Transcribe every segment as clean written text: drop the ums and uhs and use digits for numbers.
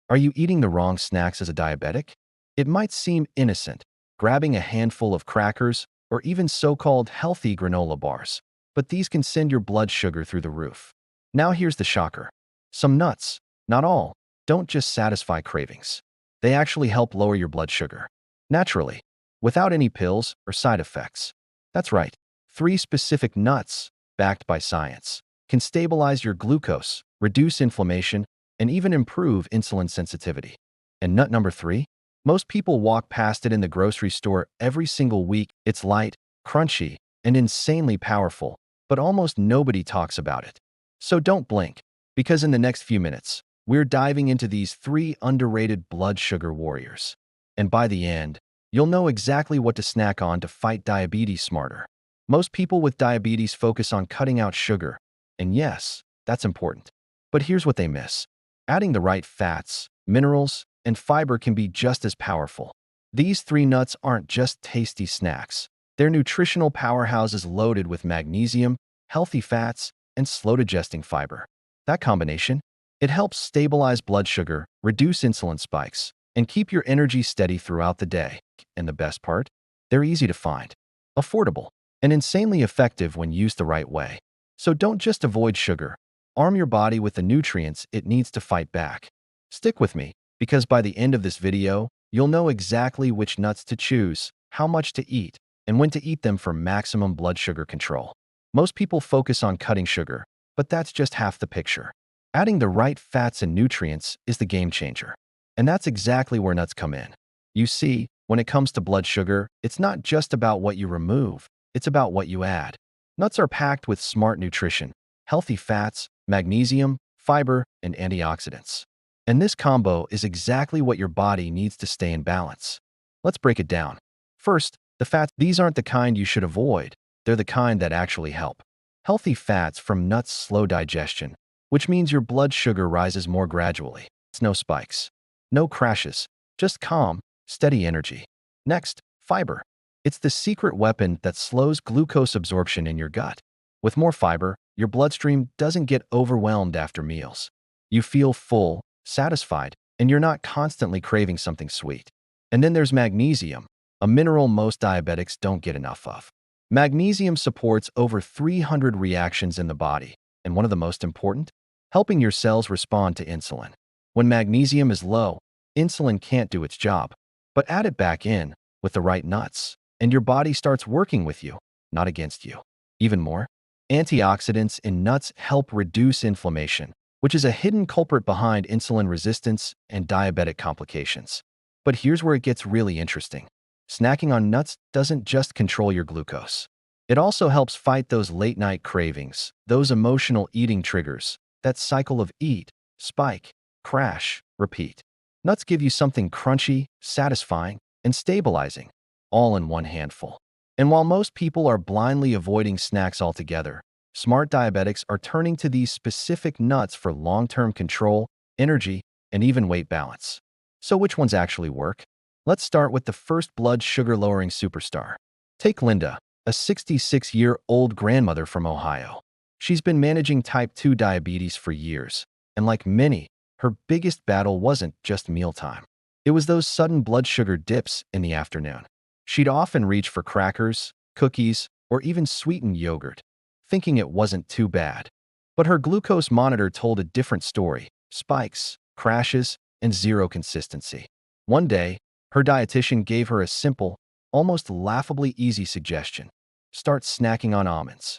Are you eating the wrong snacks as a diabetic? It might seem innocent, grabbing a handful of crackers or even so-called healthy granola bars, but these can send your blood sugar through the roof. Now here's the shocker. Some nuts, not all, don't just satisfy cravings. They actually help lower your blood sugar. Naturally, without any pills or side effects. That's right, 3 specific nuts, backed by science, can stabilize your glucose, reduce inflammation, and even improve insulin sensitivity. And nut number 3? Most people walk past it in the grocery store every single week. It's light, crunchy, and insanely powerful, but almost nobody talks about it. So don't blink, because in the next few minutes, we're diving into these 3 underrated blood sugar warriors. And by the end, you'll know exactly what to snack on to fight diabetes smarter. Most people with diabetes focus on cutting out sugar, and yes, that's important. But here's what they miss. Adding the right fats, minerals, and fiber can be just as powerful. These 3 nuts aren't just tasty snacks. They're nutritional powerhouses loaded with magnesium, healthy fats, and slow-digesting fiber. That combination, it helps stabilize blood sugar, reduce insulin spikes, and keep your energy steady throughout the day. And the best part? They're easy to find, affordable, and insanely effective when used the right way. So don't just avoid sugar. Arm your body with the nutrients it needs to fight back. Stick with me, because by the end of this video, you'll know exactly which nuts to choose, how much to eat, and when to eat them for maximum blood sugar control. Most people focus on cutting sugar, but that's just half the picture. Adding the right fats and nutrients is the game changer. And that's exactly where nuts come in. You see, when it comes to blood sugar, it's not just about what you remove, it's about what you add. Nuts are packed with smart nutrition, healthy fats, magnesium, fiber, and antioxidants. And this combo is exactly what your body needs to stay in balance. Let's break it down. First, the fats. These aren't the kind you should avoid. They're the kind that actually help. Healthy fats from nuts slow digestion, which means your blood sugar rises more gradually. It's no spikes, no crashes, just calm, steady energy. Next, fiber. It's the secret weapon that slows glucose absorption in your gut. With more fiber, your bloodstream doesn't get overwhelmed after meals. You feel full, satisfied, and you're not constantly craving something sweet. And then there's magnesium, a mineral most diabetics don't get enough of. Magnesium supports over 300 reactions in the body, and one of the most important, helping your cells respond to insulin. When magnesium is low, insulin can't do its job. But add it back in with the right nuts, and your body starts working with you, not against you. Even more, antioxidants in nuts help reduce inflammation, which is a hidden culprit behind insulin resistance and diabetic complications. But here's where it gets really interesting. Snacking on nuts doesn't just control your glucose. It also helps fight those late-night cravings, those emotional eating triggers, that cycle of eat, spike, crash, repeat. Nuts give you something crunchy, satisfying, and stabilizing, all in one handful. And while most people are blindly avoiding snacks altogether, smart diabetics are turning to these specific nuts for long-term control, energy, and even weight balance. So which ones actually work? Let's start with the first blood sugar-lowering superstar. Take Linda, a 66-year-old grandmother from Ohio. She's been managing type 2 diabetes for years, and like many, her biggest battle wasn't just mealtime. It was those sudden blood sugar dips in the afternoon. She'd often reach for crackers, cookies, or even sweetened yogurt, thinking it wasn't too bad. But her glucose monitor told a different story: spikes, crashes, and zero consistency. One day, her dietitian gave her a simple, almost laughably easy suggestion: start snacking on almonds.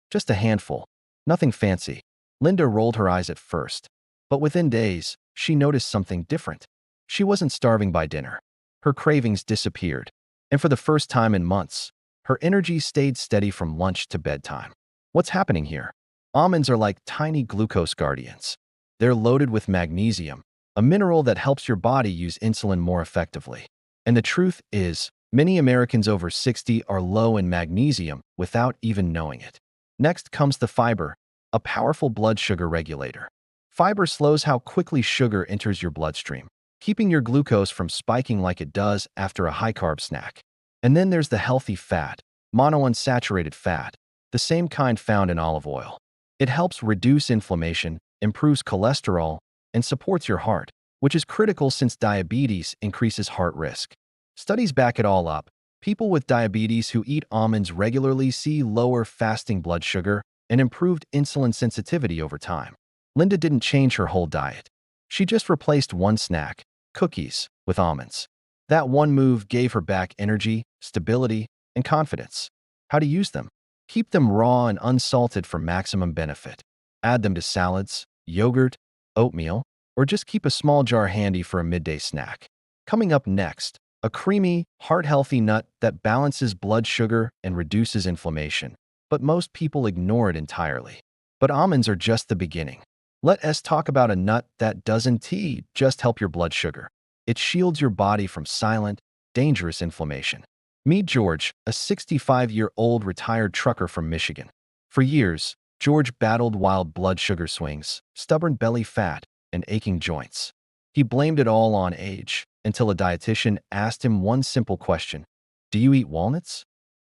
Just a handful, nothing fancy. Linda rolled her eyes at first, but within days, she noticed something different. She wasn't starving by dinner. Her cravings disappeared, and for the first time in months, her energy stayed steady from lunch to bedtime. What's happening here? Almonds are like tiny glucose guardians. They're loaded with magnesium, a mineral that helps your body use insulin more effectively. And the truth is, many Americans over 60 are low in magnesium without even knowing it. Next comes the fiber, a powerful blood sugar regulator. Fiber slows how quickly sugar enters your bloodstream, keeping your glucose from spiking like it does after a high-carb snack. And then there's the healthy fat, monounsaturated fat, the same kind found in olive oil. It helps reduce inflammation, improves cholesterol, and supports your heart. which is critical since diabetes increases heart risk. Studies back it all up. People with diabetes who eat almonds regularly see lower fasting blood sugar and improved insulin sensitivity over time. Linda didn't change her whole diet. She just replaced one snack, cookies, with almonds. That one move gave her back energy, stability, and confidence. How to use them? Keep them raw and unsalted for maximum benefit. Add them to salads, yogurt, oatmeal, or just keep a small jar handy for a midday snack. Coming up next, a creamy, heart-healthy nut that balances blood sugar and reduces inflammation. But most people ignore it entirely. But almonds are just the beginning. Let us talk about a nut that doesn't just help your blood sugar. It shields your body from silent, dangerous inflammation. Meet George, a 65-year-old retired trucker from Michigan. For years, George battled wild blood sugar swings, stubborn belly fat, and aching joints. He blamed it all on age, until a dietitian asked him one simple question: "Do you eat walnuts?"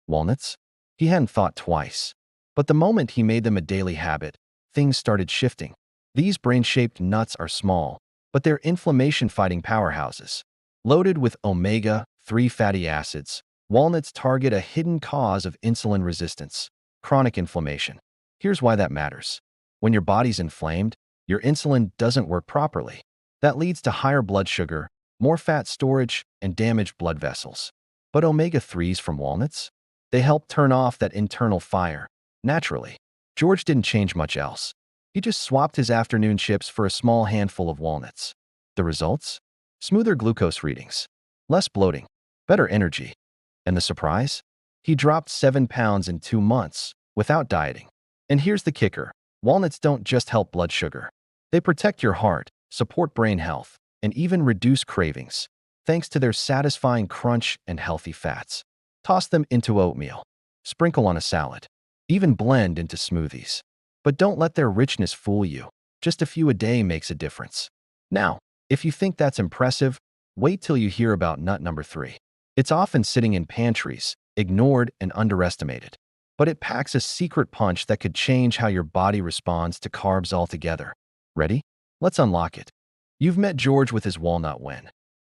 Walnuts? He hadn't thought twice. But the moment he made them a daily habit, things started shifting. These brain-shaped nuts are small, but they're inflammation-fighting powerhouses. Loaded with omega-3 fatty acids, walnuts target a hidden cause of insulin resistance: chronic inflammation. Here's why that matters. When your body's inflamed, your insulin doesn't work properly. That leads to higher blood sugar, more fat storage, and damaged blood vessels. But omega-3s from walnuts? They help turn off that internal fire, naturally. George didn't change much else. He just swapped his afternoon chips for a small handful of walnuts. The results? Smoother glucose readings, less bloating, better energy. And the surprise? He dropped 7 pounds in 2 months, without dieting. And here's the kicker: walnuts don't just help blood sugar. They protect your heart, support brain health, and even reduce cravings, thanks to their satisfying crunch and healthy fats. Toss them into oatmeal, sprinkle on a salad, even blend into smoothies. But don't let their richness fool you. Just a few a day makes a difference. Now, if you think that's impressive, wait till you hear about nut number 3. It's often sitting in pantries, ignored and underestimated. But it packs a secret punch that could change how your body responds to carbs altogether. Ready? Let's unlock it. You've met George with his walnut win.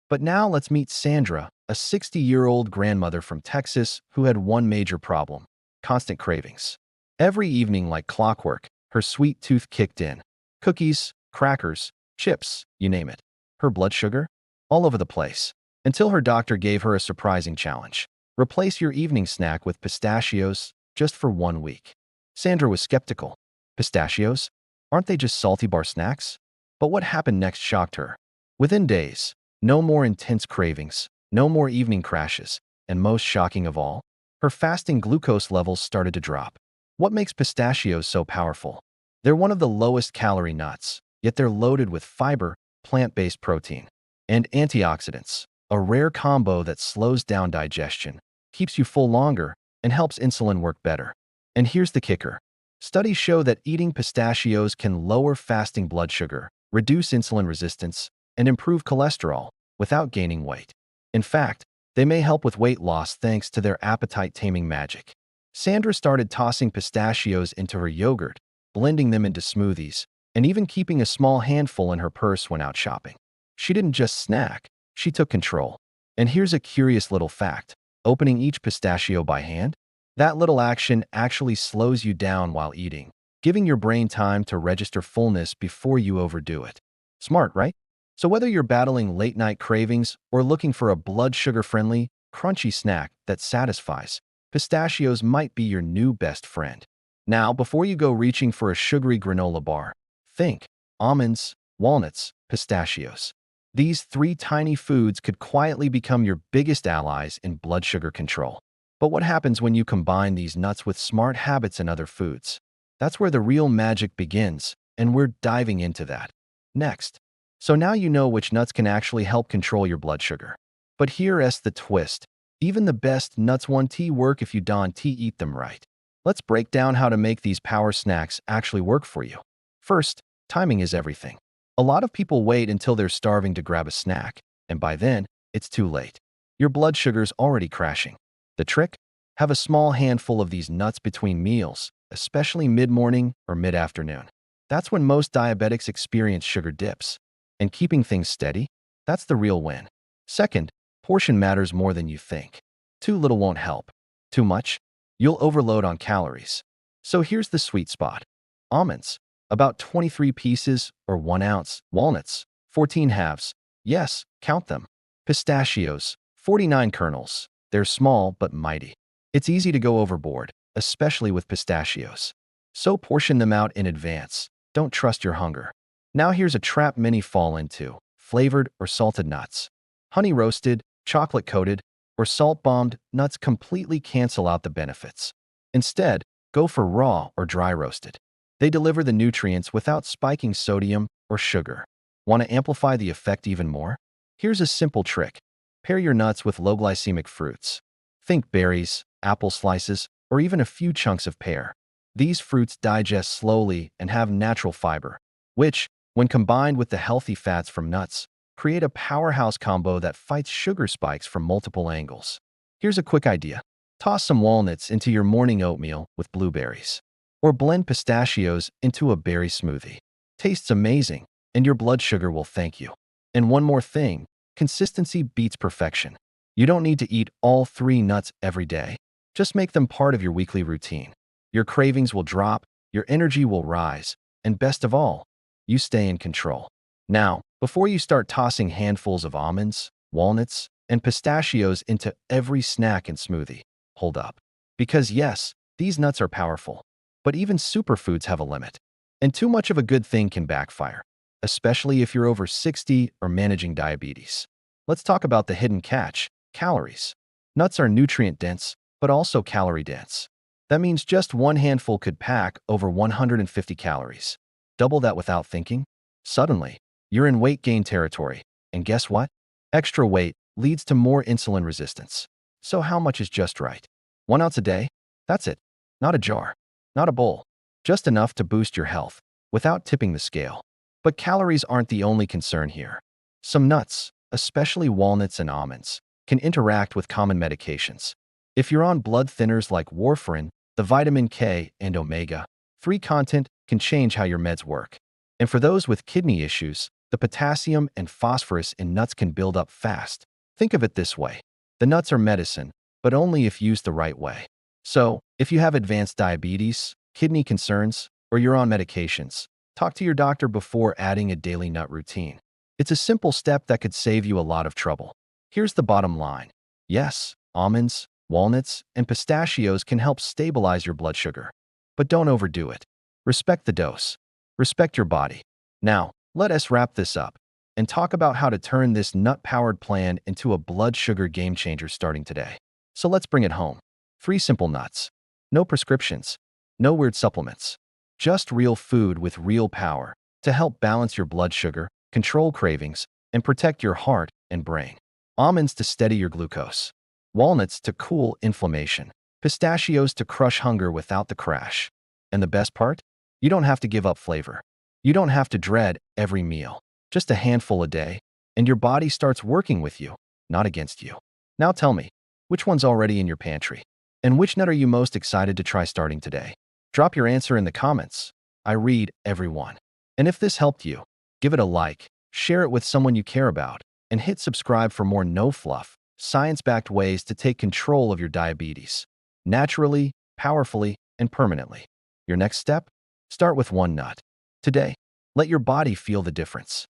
But now let's meet Sandra, a 60-year-old grandmother from Texas who had one major problem: constant cravings. Every evening, like clockwork, her sweet tooth kicked in. Cookies, crackers, chips, you name it. Her blood sugar? All over the place. Until her doctor gave her a surprising challenge: replace your evening snack with pistachios just for 1 week. Sandra was skeptical. Pistachios? Aren't they just salty bar snacks? But what happened next shocked her. Within days, no more intense cravings, no more evening crashes, and most shocking of all, her fasting glucose levels started to drop. What makes pistachios so powerful? They're one of the lowest calorie nuts, yet they're loaded with fiber, plant-based protein, and antioxidants, a rare combo that slows down digestion, keeps you full longer, and helps insulin work better. And here's the kicker: studies show that eating pistachios can lower fasting blood sugar, reduce insulin resistance, and improve cholesterol without gaining weight. In fact, they may help with weight loss thanks to their appetite-taming magic. Sandra started tossing pistachios into her yogurt, blending them into smoothies, and even keeping a small handful in her purse when out shopping. She didn't just snack, she took control. And here's a curious little fact: opening each pistachio by hand? That little action actually slows you down while eating, giving your brain time to register fullness before you overdo it. Smart, right? So whether you're battling late-night cravings or looking for a blood sugar-friendly, crunchy snack that satisfies, pistachios might be your new best friend. Now, before you go reaching for a sugary granola bar, think almonds, walnuts, pistachios. These 3 tiny foods could quietly become your biggest allies in blood sugar control. But what happens when you combine these nuts with smart habits and other foods? That's where the real magic begins, and we're diving into that next. So now you know which nuts can actually help control your blood sugar. But here's the twist: even the best nuts won't work if you don't eat them right. Let's break down how to make these power snacks actually work for you. First, timing is everything. A lot of people wait until they're starving to grab a snack, and by then, it's too late. Your blood sugar's already crashing. The trick? Have a small handful of these nuts between meals, especially mid-morning or mid-afternoon. That's when most diabetics experience sugar dips. And keeping things steady, that's the real win. Second, portion matters more than you think. Too little won't help. Too much? You'll overload on calories. So here's the sweet spot. Almonds, about 23 pieces or 1 ounce. Walnuts, 14 halves. Yes, count them. Pistachios, 49 kernels. They're small but mighty. It's easy to go overboard, especially with pistachios. So portion them out in advance. Don't trust your hunger. Now here's a trap many fall into: flavored or salted nuts. Honey roasted, chocolate coated, or salt bombed nuts completely cancel out the benefits. Instead, go for raw or dry roasted. They deliver the nutrients without spiking sodium or sugar. Want to amplify the effect even more? Here's a simple trick. Pair your nuts with low glycemic fruits. Think berries, apple slices, or even a few chunks of pear. These fruits digest slowly and have natural fiber, which, when combined with the healthy fats from nuts, create a powerhouse combo that fights sugar spikes from multiple angles. Here's a quick idea. Toss some walnuts into your morning oatmeal with blueberries. Or blend pistachios into a berry smoothie. Tastes amazing, and your blood sugar will thank you. And one more thing, consistency beats perfection. You don't need to eat all 3 nuts every day. Just make them part of your weekly routine. Your cravings will drop, your energy will rise, and best of all, you stay in control. Now, before you start tossing handfuls of almonds, walnuts, and pistachios into every snack and smoothie, hold up. Because yes, these nuts are powerful, but even superfoods have a limit. And too much of a good thing can backfire, especially if you're over 60 or managing diabetes. Let's talk about the hidden catch: calories. Nuts are nutrient-dense, but also calorie-dense. That means just one handful could pack over 150 calories. Double that without thinking? Suddenly, you're in weight gain territory. And guess what? Extra weight leads to more insulin resistance. So how much is just right? 1 ounce a day? That's it. Not a jar. Not a bowl. Just enough to boost your health, without tipping the scale. But calories aren't the only concern here. Some nuts, especially walnuts and almonds, can interact with common medications. If you're on blood thinners like warfarin, the vitamin K and omega-3 content can change how your meds work. And for those with kidney issues, the potassium and phosphorus in nuts can build up fast. Think of it this way. The nuts are medicine, but only if used the right way. So, if you have advanced diabetes, kidney concerns, or you're on medications, talk to your doctor before adding a daily nut routine. It's a simple step that could save you a lot of trouble. Here's the bottom line. Yes, almonds, walnuts, and pistachios can help stabilize your blood sugar. But don't overdo it. Respect the dose. Respect your body. Now, let us wrap this up and talk about how to turn this nut-powered plan into a blood sugar game changer starting today. So let's bring it home. 3 simple nuts. No prescriptions. No weird supplements. Just real food with real power to help balance your blood sugar, control cravings, and protect your heart and brain. Almonds to steady your glucose. Walnuts to cool inflammation. Pistachios to crush hunger without the crash. And the best part? You don't have to give up flavor. You don't have to dread every meal. Just a handful a day, and your body starts working with you, not against you. Now tell me, which one's already in your pantry? And which nut are you most excited to try starting today? Drop your answer in the comments. I read every one. And if this helped you, give it a like, share it with someone you care about, and hit subscribe for more no-fluff, science-backed ways to take control of your diabetes. Naturally, powerfully, and permanently. Your next step? Start with 1 nut. Today, let your body feel the difference.